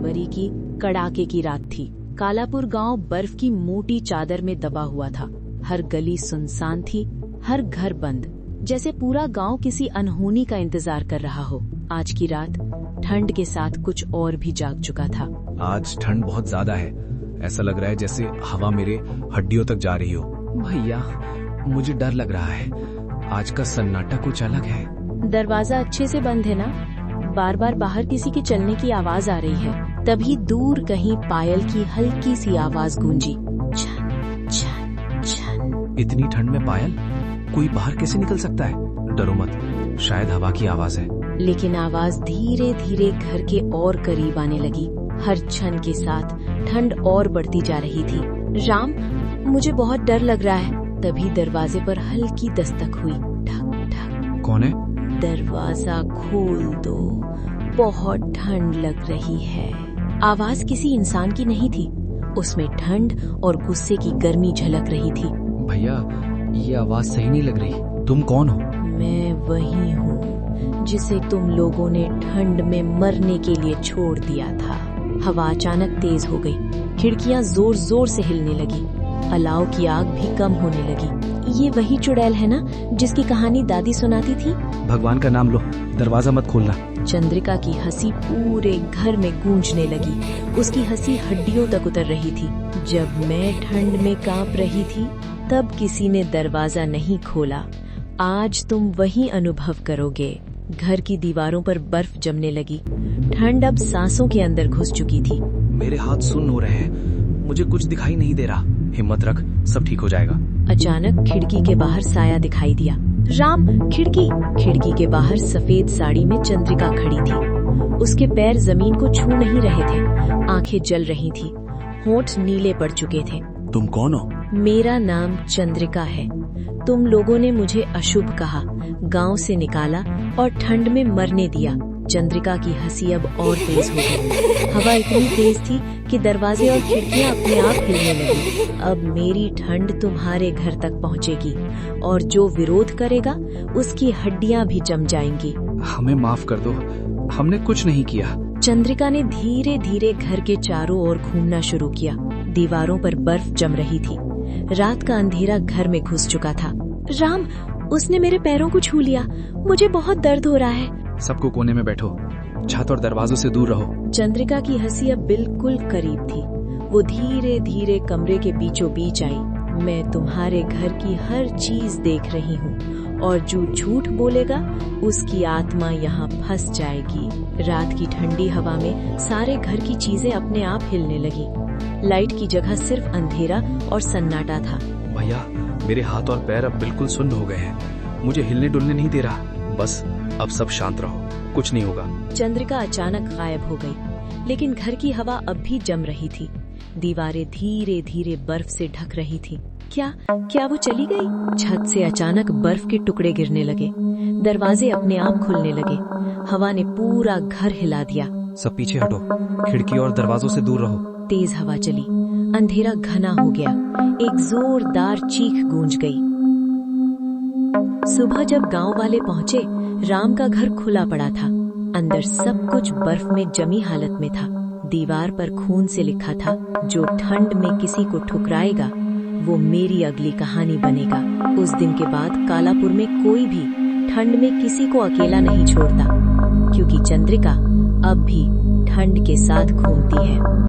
जनवरी की कड़ाके की रात थी। कालापुर गांव बर्फ की मोटी चादर में दबा हुआ था। हर गली सुनसान थी, हर घर बंद, जैसे पूरा गांव किसी अनहोनी का इंतजार कर रहा हो। आज की रात ठंड के साथ कुछ और भी जाग चुका था। आज ठंड बहुत ज्यादा है। ऐसा लग रहा है जैसे हवा मेरे हड्डियों तक जा रही हो। भैया, मुझे डर लग रहा है। आज का सन्नाटा कुछ अलग है। दरवाजा अच्छे से बंद है ना? बार बार बाहर किसी के चलने की आवाज आ रही है। तभी दूर कहीं पायल की हल्की सी आवाज गूंजी, छन छन छन। इतनी ठंड में पायल? कोई बाहर कैसे निकल सकता है? डरो मत, शायद हवा की आवाज है। लेकिन आवाज धीरे धीरे घर के और करीब आने लगी। हर क्षण के साथ ठंड और बढ़ती जा रही थी। राम, मुझे बहुत डर लग रहा है। तभी दरवाजे पर हल्की दस्तक हुई। ठक ठक। कौन है? दरवाजा खोल दो, बहुत ठंड लग रही है। आवाज किसी इंसान की नहीं थी, उसमें ठंड और गुस्से की गर्मी झलक रही थी। भैया, ये आवाज सही नहीं लग रही। तुम कौन हो? मैं वही हूँ जिसे तुम लोगों ने ठंड में मरने के लिए छोड़ दिया था। हवा अचानक तेज हो गई। खिड़कियां जोर जोर से हिलने लगी। अलाव की आग भी कम होने लगी। ये वही चुड़ैल है ना जिसकी कहानी दादी सुनाती थी? भगवान का नाम लो, दरवाजा मत खोलना। चंद्रिका की हंसी पूरे घर में गूंजने लगी। उसकी हंसी हड्डियों तक उतर रही थी। जब मैं ठंड में कांप रही थी, तब किसी ने दरवाजा नहीं खोला। आज तुम वही अनुभव करोगे। घर की दीवारों पर बर्फ जमने लगी। ठंड अब सांसों के अंदर घुस चुकी थी। मेरे हाथ सुन्न हो रहे हैं, मुझे कुछ दिखाई नहीं दे रहा। हिम्मत रख, सब ठीक हो जाएगा। अचानक खिड़की के बाहर साया दिखाई दिया। राम, खिड़की! खिड़की के बाहर सफेद साड़ी में चंद्रिका खड़ी थी। उसके पैर जमीन को छू नहीं रहे थे। आंखें जल रही थी, होंठ नीले पड़ चुके थे। तुम कौन हो? मेरा नाम चंद्रिका है। तुम लोगों ने मुझे अशुभ कहा, गांव से निकाला और ठंड में मरने दिया। चंद्रिका की हंसी अब और तेज हो गई। हवा इतनी तेज थी कि दरवाजे और खिड़कियां अपने आप हिलने लगी। अब मेरी ठंड तुम्हारे घर तक पहुंचेगी और जो विरोध करेगा उसकी हड्डियां भी जम जाएंगी। हमें माफ कर दो, हमने कुछ नहीं किया। चंद्रिका ने धीरे धीरे घर के चारों ओर घूमना शुरू किया। दीवारों पर बर्फ जम रही थी। रात का अंधेरा घर में घुस चुका था। राम, उसने मेरे पैरों को छू लिया। मुझे बहुत दर्द हो रहा है। सबको कोने में बैठो, छत और दरवाजों से दूर रहो। चंद्रिका की हंसी अब बिल्कुल करीब थी। वो धीरे धीरे कमरे के बीचों बीच आई। मैं तुम्हारे घर की हर चीज देख रही हूँ और जो झूठ बोलेगा उसकी आत्मा यहाँ फंस जाएगी। रात की ठंडी हवा में सारे घर की चीजें अपने आप हिलने लगी। लाइट की जगह सिर्फ अंधेरा और सन्नाटा था। भैया, मेरे हाथ और पैर अब बिल्कुल सुन्न हो गए हैं। मुझे हिलने डुलने नहीं दे रहा। बस अब सब शांत रहो, कुछ नहीं होगा। चंद्रिका अचानक गायब हो गई, लेकिन घर की हवा अब भी जम रही थी। दीवारें धीरे धीरे बर्फ से ढक रही थी। क्या वो चली गई? छत से अचानक बर्फ के टुकड़े गिरने लगे। दरवाजे अपने आप खुलने लगे। हवा ने पूरा घर हिला दिया। सब पीछे हटो, खिड़की और दरवाजों से दूर रहो। तेज हवा चली। अंधेरा घना हो गया। एक जोरदार चीख गूंज गई। सुबह जब गांव वाले पहुंचे, राम का घर खुला पड़ा था। अंदर सब कुछ बर्फ में जमी हालत में था। दीवार पर खून से लिखा था, जो ठंड में किसी को ठुकराएगा वो मेरी अगली कहानी बनेगा। उस दिन के बाद कालापुर में कोई भी ठंड में किसी को अकेला नहीं छोड़ता, क्योंकि चंद्रिका अब भी ठंड के साथ घूमती है।